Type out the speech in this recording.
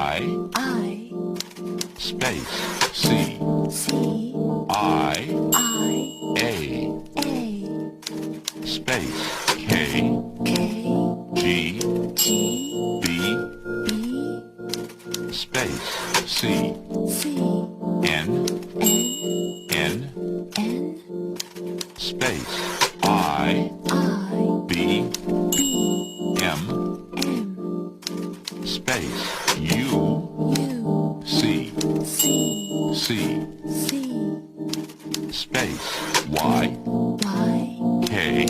I, space, C, C, I, A, space, K, K, G, G, B, B, space, C, C, N, N, N, space, I, B, B, M, M, space, U, U, C, C, C, C, space, Y, Y, K,